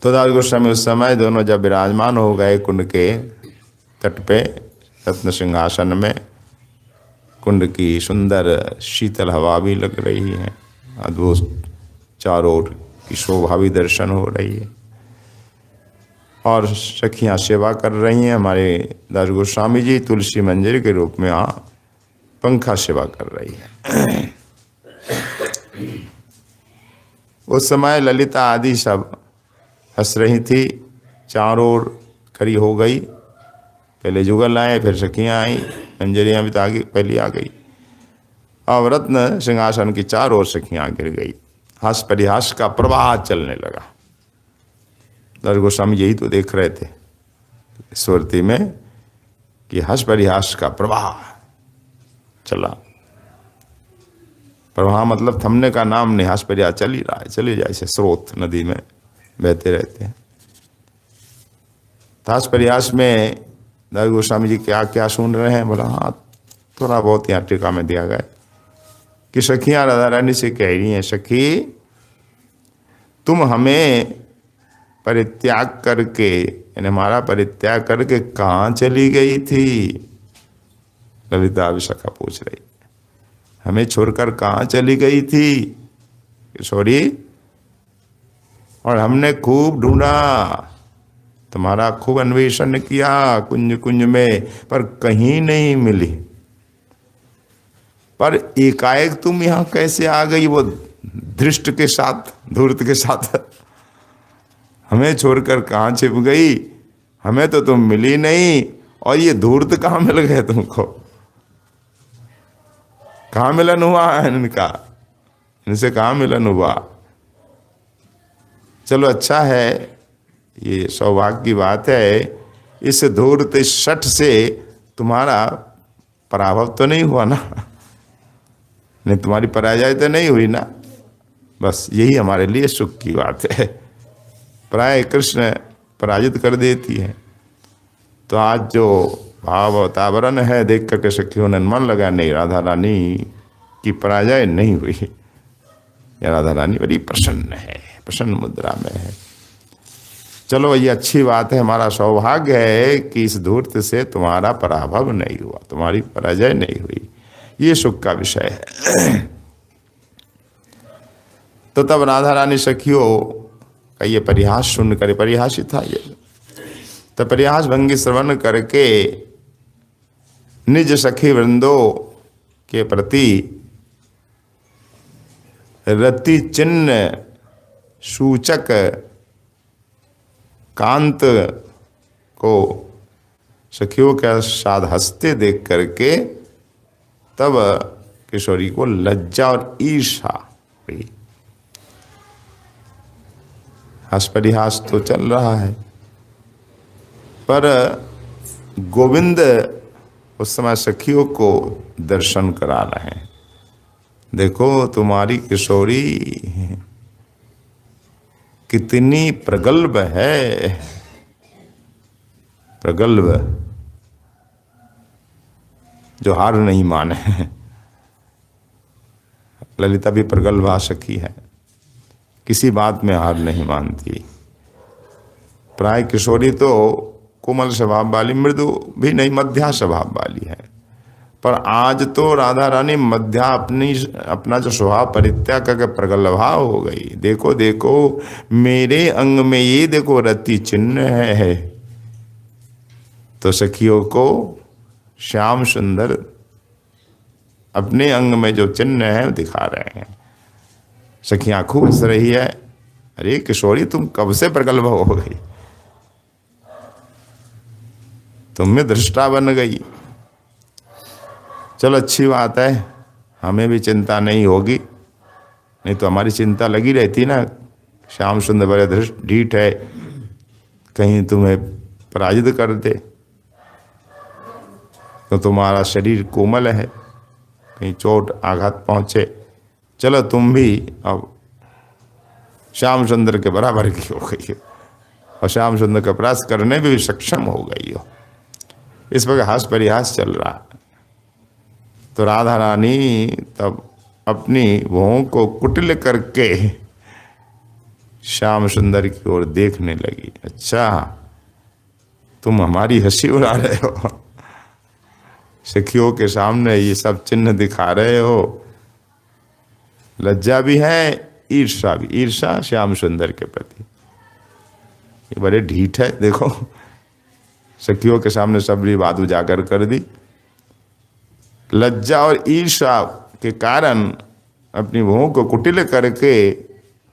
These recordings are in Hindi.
तो दास गोस्वामी उस समय दोनों जब विराजमान हो गए कुंड के तट पे रत्न सिंहासन में, कुंड की सुंदर शीतल हवा भी लग रही है, अद्भुत चारों ओर की शोभा भी दर्शन हो रही है, और सखियां सेवा कर रही हैं। हमारे दास गोस्वामी जी तुलसी मंजरी के रूप में पंखा सेवा कर रही है। उस समय ललिता आदि सब हंस रही थी, चारों ओर खड़ी हो गई। पहले जुगल आए, फिर सखियां आई, मंजरियां भी तो आगे पहले आ गई। अब रत्न सिंहासन की चारों ओर सखियां गिर गई, हास परिहास का प्रवाह चलने लगा। दास गोस्वामी यही तो देख रहे थे स्मृति में कि हंस परिहास का प्रवाह चला। प्रवाह मतलब थमने का नाम नहीं, हंस परिहास चल ही रहा है, चले जाए जैसे स्रोत नदी में बहते रहते हैं। हंस परिहास में दास गोस्वामी जी क्या क्या सुन रहे हैं, बोला हाँ थोड़ा बहुत यहाँ टीका में दिया गया कि सखियां राधा रानी से कह रही हैं, सखी तुम हमें परित्याग करके, यानी हमारा परित्याग करके कहाँ चली गई थी। ललिता विशाखा पूछ रही, हमें छोड़कर कहाँ चली गई थी किशोरी। और हमने खूब ढूंढा, तुम्हारा खूब अन्वेषण किया कुंज कुंज में, पर कहीं नहीं मिली। पर एकाएक तुम यहाँ कैसे आ गई, वो धृष्ट के साथ, धूर्त के साथ। हमें छोड़कर कहाँ छिप गई, हमें तो तुम मिली नहीं, और ये धूर्त कहाँ मिल गए तुमको, कहाँ मिलन हुआ है इनका, इनसे कहाँ मिलन हुआ। चलो अच्छा है, ये सौभाग्य की बात है, इस धूर्त शठ से तुम्हारा पराभव तो नहीं हुआ ना, नहीं तुम्हारी पराजय तो नहीं हुई ना। बस यही हमारे लिए सुख की बात है। प्राय कृष्ण पराजित कर देती है। तो आज जो भाव वातावरण है देख करके सखियों ने मन लगा, नहीं राधा रानी की पराजय नहीं हुई, या राधा रानी बड़ी प्रसन्न है, प्रसन्न मुद्रा में है। चलो ये अच्छी बात है, हमारा सौभाग्य है कि इस धूर्त से तुम्हारा पराभव नहीं हुआ, तुम्हारी पराजय नहीं हुई, ये सुख का विषय है। तो तब राधा रानी सखियों का ये परिहास सुन कर, परिहास ही था ये, तो परिहास भंगी श्रवण करके निज सखी वृंदों के प्रति रति चिन्ह सूचक कांत को सखियों के साथ हंसते देख करके तब किशोरी को लज्जा और ईर्षा हुई। हंस परिहास तो चल रहा है, पर गोविंद उस समय सखियों को दर्शन करा रहे हैं। देखो तुम्हारी किशोरी कितनी प्रगल्भ है, प्रगल्भ जो हार नहीं माने। ललिता भी प्रगल्भा सखी है, किसी बात में हार नहीं मानती। प्राय किशोरी तो कोमल स्वभाव वाली, मृदु भी नहीं, मध्या स्वभाव वाली है। पर आज तो राधा रानी मध्या अपना जो स्वभाव परित्याग करके प्रगल्भा हो गई। देखो देखो मेरे अंग में ये देखो रति चिन्ह है। तो सखियों को श्याम सुंदर अपने अंग में जो चिन्ह है दिखा रहे हैं। सखियां खूब हंस रही है, अरे किशोरी तुम कब से प्रगल्भ हो गई, तुम में दृष्टा बन गई। चलो अच्छी बात है, हमें भी चिंता नहीं होगी, नहीं तो हमारी चिंता लगी रहती ना, श्याम सुंदर बड़े ढीठ है, कहीं तुम्हें पराजित कर दे। तो तुम्हारा शरीर कोमल है, कहीं चोट आघात पहुंचे। चलो तुम भी अब श्याम सुंदर के बराबर की हो गई हो और श्याम सुंदर का परास्त करने में भी सक्षम हो गई हो। इस प्रकार हास परिहास चल रहा है। तो राधा रानी तब अपनी भौं को कुटिल करके श्याम सुंदर की ओर देखने लगी। अच्छा, तुम हमारी हंसी उड़ा रहे हो, सखियों के सामने ये सब चिन्ह दिखा रहे हो। लज्जा भी है, ईर्षा भी। ईर्षा श्याम सुंदर के प्रति, ये बड़े ढीठ है। देखो, सखियों के सामने सबरी बात उजागर कर दी। लज्जा और ईर्षा के कारण अपनी भौं को कुटिल करके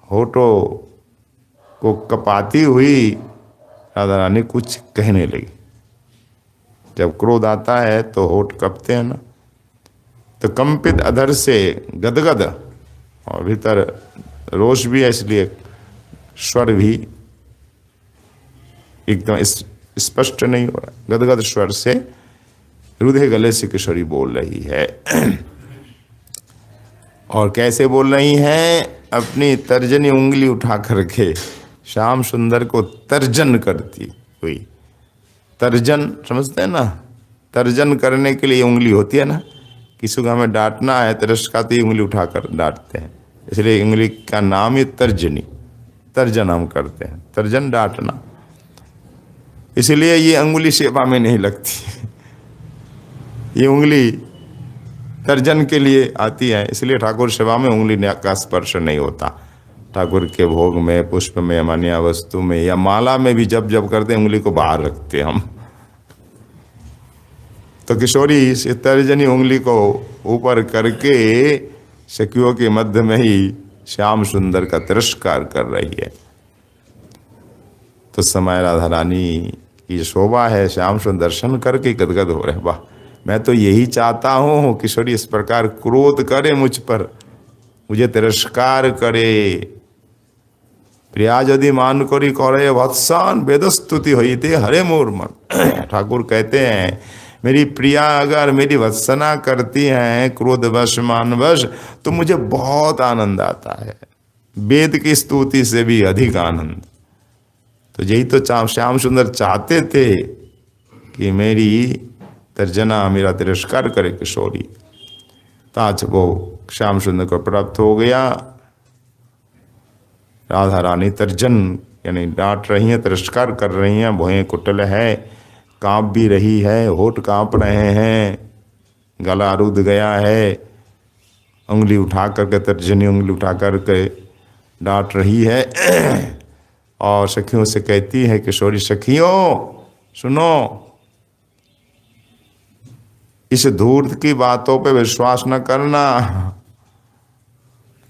होठों को कपाती हुई राधा रानी कुछ कहने लगी। जब क्रोध आता है तो होठ कपते हैं ना, तो कंपित अधर से गदगद, और भीतर रोष भी है, इसलिए स्वर भी एकदम स्पष्ट नहीं हो रहा। गदगद स्वर से रुधे गले से किशोरी बोल रही है। और कैसे बोल रही है? अपनी तर्जनी उंगली उठा करके श्याम सुंदर को तर्जन करती हुई। तर्जन समझते हैं ना? तर्जन करने के लिए उंगली होती है ना, किसी को हमें डांटना है तिरस्कार तो उंगली उठाकर डांटते हैं, इसलिए उंगली का नाम ही तर्जनी, तर्जन हम करते हैं, तर्जन डांटना। इसलिए ये अंगुली सेवा में नहीं लगती, ये उंगली तर्जन के लिए आती है, इसलिए ठाकुर सेवा में उंगली का स्पर्श नहीं होता। ठाकुर के भोग में, पुष्प में, मान्या वस्तु में या माला में भी जब जब करते हैं उंगली को बाहर रखते हम। तो किशोरी इस तर्जनी उंगली को ऊपर करके सखियों के मध्य में ही श्याम सुंदर का तिरस्कार कर रही है। तो समय राधा रानी की शोभा है, श्याम सुंदर दर्शन करके गदगद हो रहे। वाह, मैं तो यही चाहता हूँ किशोरी इस प्रकार क्रोध करे मुझ पर, मुझे तिरस्कार करे। प्रिया यदि मान करी करे वत्सान वेदस्तुति हुई थे हरे मोर मन। ठाकुर कहते हैं मेरी प्रिया अगर मेरी वत्सना करती हैं क्रोधवश मानवश तो मुझे बहुत आनंद आता है, वेद की स्तुति से भी अधिक आनंद। तो यही तो श्याम सुंदर चाहते थे कि मेरी तर्जना, मेरा तिरस्कार करे किशोरी। ताज वो श्याम सुंदर को प्राप्त हो गया। राधा रानी तर्जन यानी डांट रही हैं, तिरस्कार कर रही हैं, भौहें कुटिल है, कांप भी रही है, होठ कांप रहे हैं, गला रुध गया है, उंगली उठा करके, तर्जनी उंगली उठा करके डांट रही है। और सखियों से कहती है किशोरी, सखियों सुनो, इस धूर्त की बातों पे विश्वास न करना।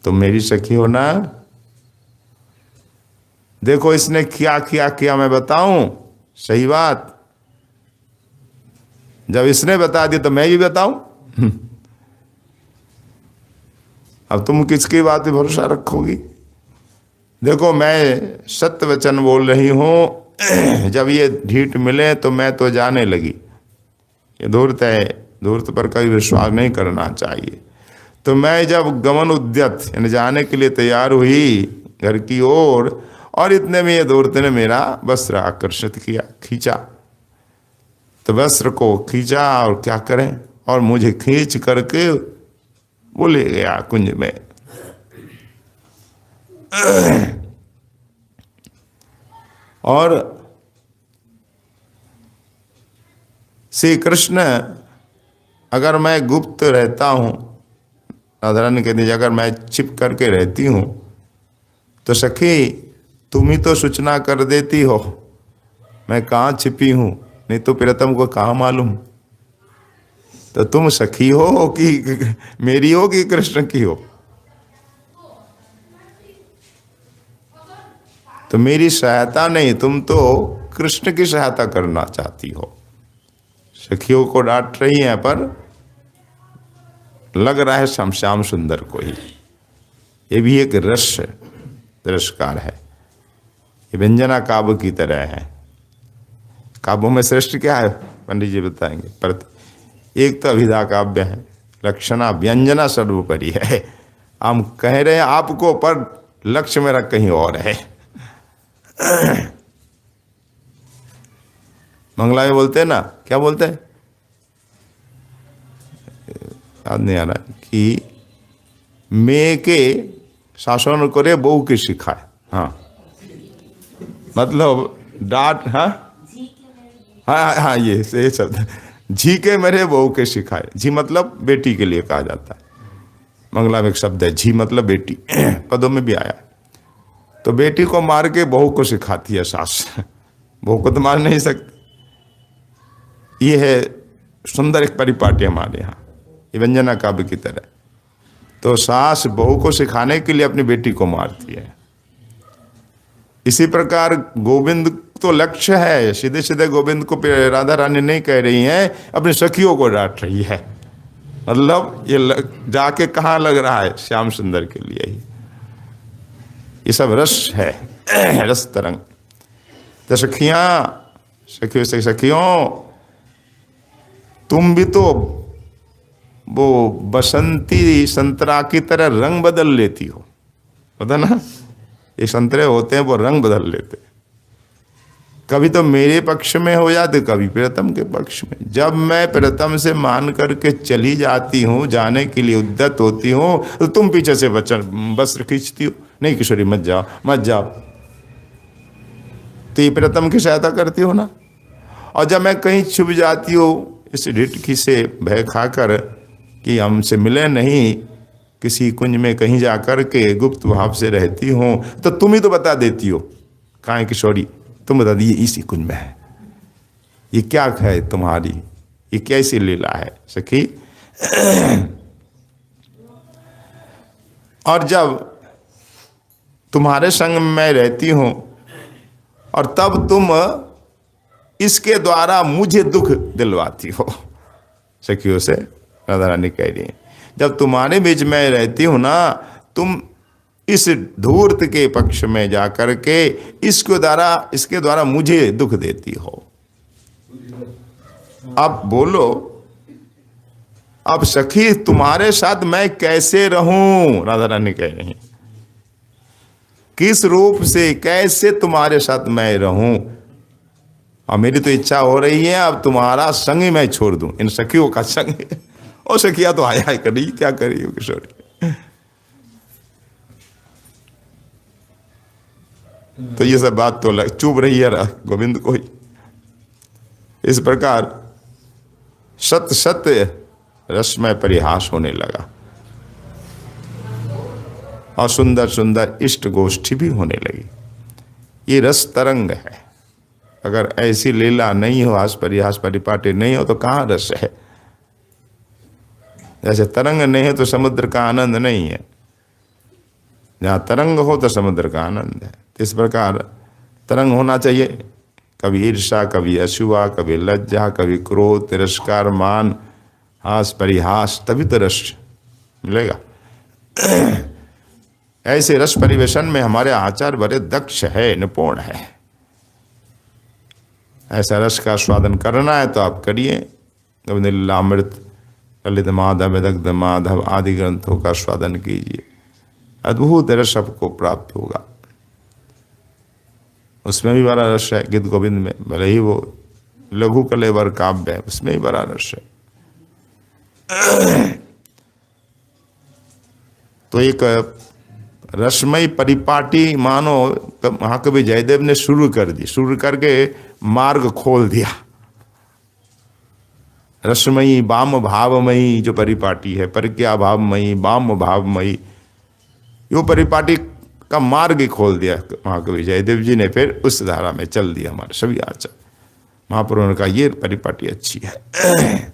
तुम मेरी सखी हो ना? देखो इसने क्या किया मैं बताऊं सही बात? जब इसने बता दी तो मैं भी बताऊं। अब तुम किसकी बात पे भरोसा रखोगी? देखो मैं सत्य वचन बोल रही हूं। जब ये ढीठ मिले तो मैं तो जाने लगी, ये धूर्त है, धूर्त पर कभी विश्वास नहीं करना चाहिए। तो मैं जब गमन उद्यत यानी जाने के लिए तैयार हुई घर की ओर, और इतने में ये धूर्त ने मेरा वस्त्र आकर्षित किया, खींचा। तो वस्त्र को खींचा और क्या करें, और मुझे खींच करके वो ले गया कुंज में। और श्री कृष्ण, अगर मैं गुप्त रहता हूं, राधा रानी कहती अगर मैं छिप करके रहती हूं तो सखी तुम ही तो सूचना कर देती हो मैं कहाँ छिपी हूं, नहीं तो प्रियतम को कहाँ मालूम। तो तुम सखी हो कि मेरी हो कि कृष्ण की हो? तो मेरी सहायता नहीं, तुम तो कृष्ण की सहायता करना चाहती हो। सखियों को डांट रही हैं पर लग रहा है श्याम सुंदर को ही। ये भी एक रस तिरस्कार है, ये व्यंजना काव्य की तरह है। काव्यों में श्रेष्ठ क्या है पंडित जी बताएंगे? पर एक तो अभिधा काव्य है, लक्षणा व्यंजना सर्वोपरि है। हम कह रहे हैं आपको पर लक्ष्य मेरा कहीं और है। मंगला में बोलते हैं ना, क्या बोलते हैं याद नहीं आ रहा, कि मैं के शासन करे बहू के सिखाए। हाँ, मतलब डांट, हाँ हाँ हाँ, ये शब्द, झी के मेरे बहू के सिखाए। झी मतलब बेटी के लिए कहा जाता है, मंगला में एक शब्द है झी मतलब बेटी, पदों में भी आया। तो बेटी को मार के बहू को सिखाती है सास, बहू को तो मार नहीं सकती। ये है सुंदर एक परिपाटी हमारे यहाँ, ये व्यंजना काव्य की तरह। तो सास बहू को सिखाने के लिए अपनी बेटी को मारती है। इसी प्रकार गोविंद तो लक्ष्य है, सीधे सीधे गोविंद को राधा रानी नहीं कह रही हैं, अपनी सखियों को डांट रही है। मतलब ये जाके कहाँ लग रहा है, श्याम सुंदर के लिए ही। ये सब रस है, रस तरंग। तो सखियों से सखियों, तुम भी तो वो बसंती संतरा की तरह रंग बदल लेती हो, पता ना, ये संतरे होते हैं वो रंग बदल लेते, कभी तो मेरे पक्ष में हो जाते, कभी प्रियतम के पक्ष में। जब मैं प्रियतम से मान करके चली जाती हूँ, जाने के लिए उद्यत होती हूँ, तो तुम पीछे से वस्त्र खींचती हो, नहीं किशोरी मत जाओ मत जाओ। तो ये प्रियतम की सहायता करती हो ना। और जब मैं कहीं छुप जाती हूँ इस ढिठकी से भय खाकर कि हमसे मिले नहीं, किसी कुंज में कहीं जाकर के गुप्त भाव से रहती हूँ, तो तुम ही तो बता देती हो, कहाँ है किशोरी, तुम बता दी इसी कुंज में है। ये क्या है तुम्हारी, ये कैसी लीला है सखी। और जब तुम्हारे संग में मैं रहती हूं और तब तुम इसके द्वारा मुझे दुख दिलवाती हो। सखियों से राधा रानी कह रही है, जब तुम्हारे बीच में रहती हूं ना, तुम इस धूर्त के पक्ष में जाकर के इसके द्वारा मुझे दुख देती हो। अब बोलो, अब सखी तुम्हारे साथ मैं कैसे रहूं, राधा रानी कह रही, किस रूप से कैसे तुम्हारे साथ मैं रहूं। और मेरी तो इच्छा हो रही है अब तुम्हारा संग ही मैं छोड़ दूं, इन सखियों का संग। और सखिया तो आया है करी, क्या करी हो किशोरी। तो ये सब बात तो चुप रही है गोविंद को ही। इस प्रकार सत्य सत्य रसमय परिहास होने लगा और सुंदर सुंदर इष्ट गोष्ठी भी होने लगी। ये रस तरंग है। अगर ऐसी लीला नहीं हो, हास परिहास परिपाटी नहीं हो, तो कहाँ रस है। जैसे तरंग नहीं है तो समुद्र का आनंद नहीं है, जहाँ तरंग हो तो समुद्र का आनंद है। इस प्रकार तरंग होना चाहिए, कभी ईर्षा, कभी अशुभा, कभी लज्जा, कभी क्रोध, तिरस्कार, मान, हास परिहास, तभी तो रस मिलेगा। ऐसे रस परिवेशन में हमारे आचार्य बड़े दक्ष है, निपुण है। ऐसा रस का स्वादन करना है तो आप करिए। गोविंद लीलामृत, ललित माधव, दग्ध माधव आदि ग्रंथों का स्वादन कीजिए, अद्भुत रस आपको प्राप्त होगा। उसमें भी बड़ा रस है, गीत गोविंद में, भले ही वो लघु कलेवर काव्य है, उसमें भी बड़ा रस है। तो एक रसमयी परिपाटी मानो महाकवि जयदेव ने शुरू कर दी, शुरू करके मार्ग खोल दिया। रसमयी वाम भावमयी जो परिपाटी है, परक्या भावमयी वाम भावमयी, यो परिपाटी का मार्ग ही खोल दिया महाकवि जयदेव जी ने। फिर उस धारा में चल दिया हमारे सभी आचार्य महापुरुषों ने कहा ये परिपाटी अच्छी है।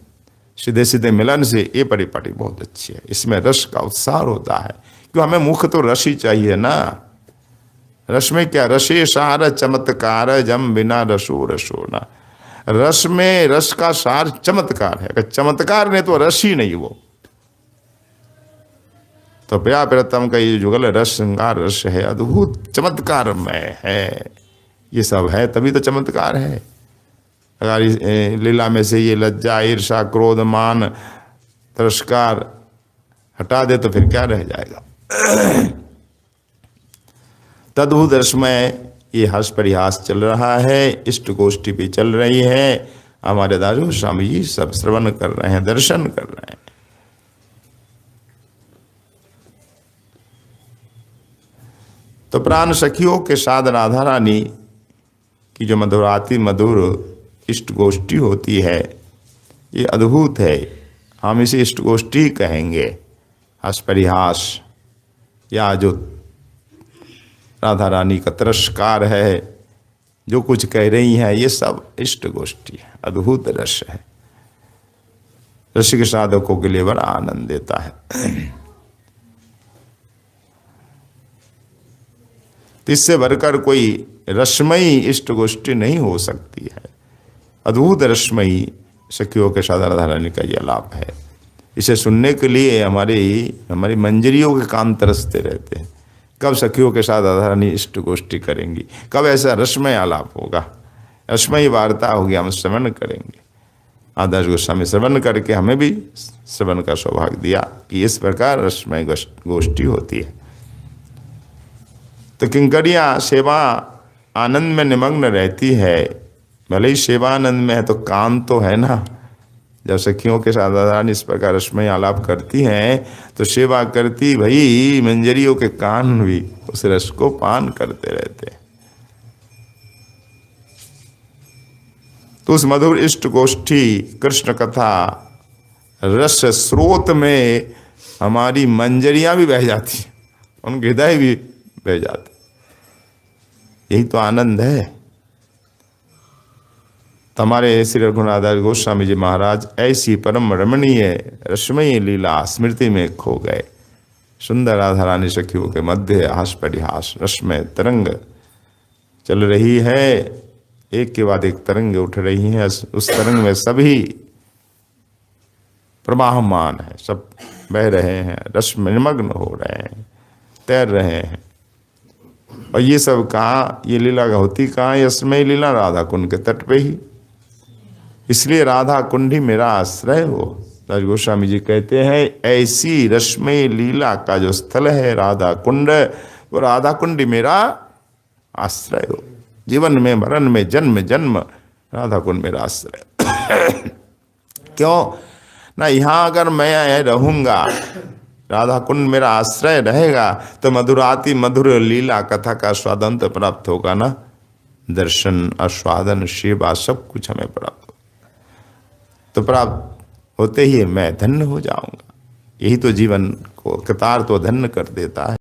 सीधे सीधे मिलन से ये परिपाटी बहुत अच्छी है, इसमें रस का उत्साह होता है। क्यों, हमें मुख तो रस ही चाहिए ना। रस में क्या, रसे सार चमत्कार जम बिना रसो रसो ना। रस में रस का सार चमत्कार है, अगर चमत्कार नहीं तो रस ही नहीं वो। तो प्रिया प्रियतम का ये जुगल रस श्रृंगार रस है, अद्भुत चमत्कारमय है। ये सब है तभी तो चमत्कार है। अगर लीला में से ये लज्जा, ईर्षा, क्रोध, मान, तिरस्कार हटा दे तो फिर क्या रह जाएगा। तद्भुत रसमय ये हर्ष परिहास चल रहा है, इष्ट गोष्ठी भी चल रही है। हमारे दारू स्वामी जी सब श्रवण कर रहे हैं, दर्शन कर रहे हैं। तो प्राण सखियों के साथ राधा रानी की जो मधुराति मधुर इष्ट गोष्ठी होती है, ये अद्भुत है। हम इसे इष्ट गोष्ठी कहेंगे। हस परिहास या जो राधा रानी का तिरस्कार है, जो कुछ कह रही हैं, ये सब इष्ट गोष्ठी है, अद्भुत रस है, रसिक साधकों के लिए बड़ा आनंद देता है। इससे बढ़कर कोई रसमयी इष्ट गोष्ठी नहीं हो सकती है। अद्भुत रसमयी सखियों के साथ राधा रानी का यह लाभ है। इसे सुनने के लिए हमारी मंजरियों के कान तरसते रहते हैं। कब सखियों के साथ राधा रानी इष्ट गोष्ठी करेंगी, कब ऐसा रसमय आलाप होगा, रसमयी वार्ता होगी, हम श्रवण करेंगे। आदर्श गोस्वामी श्रवण करके हमें भी श्रवण का सौभाग्य दिया कि इस प्रकार रसमय गोष्ठी होती है। तो किंकरियाँ सेवा आनंद में निमग्न रहती है। भले ही सेवा आनंद में है तो कान तो है ना। जब सखियों के साथ राधा रानी इस प्रकार रसमय आलाप करती हैं तो सेवा करती भाई मंजरियों के कान भी उस रस को पान करते रहते हैं। तो उस मधुर इष्ट गोष्ठी कृष्ण कथा रस स्रोत में हमारी मंजरियां भी बह जाती, उनके हृदय भी बह जाते। यही तो आनंद है। हमारे श्री रघुनाथ गोस्वामी जी महाराज ऐसी परम रमणीय रसमयी लीला स्मृति में खो गए। सुंदर राधा रानी सखियों के मध्य हास परिहास रसमय तरंग चल रही है, एक के बाद एक तरंग उठ रही है। उस तरंग में सभी प्रवाहमान है, सब बह रहे हैं, रस में निमग्न हो रहे हैं, तैर रहे हैं। और ये सब कहाँ, ये लीला होती कहाँ, यशमय लीला राधा कुंड के तट पे ही। इसलिए राधा कुंड ही मेरा आश्रय हो। राज गोस्वामी जी कहते हैं ऐसी रसमय लीला का जो स्थल है राधा कुंड, वो राधा कुंड ही मेरा आश्रय हो। जीवन में मरण में जन्म जन्म राधा कुंड मेरा आश्रय। क्यों ना, यहाँ अगर मैं रहूंगा, राधा कुंड मेरा आश्रय रहेगा, तो मधुराति मधुर लीला कथा का स्वादंत प्राप्त होगा ना। दर्शन आस्वादन सेवा सब कुछ हमें प्राप्त होगा। तो प्राप्त होते ही मैं धन्य हो जाऊंगा। यही तो जीवन को कतार तो धन्य कर देता है।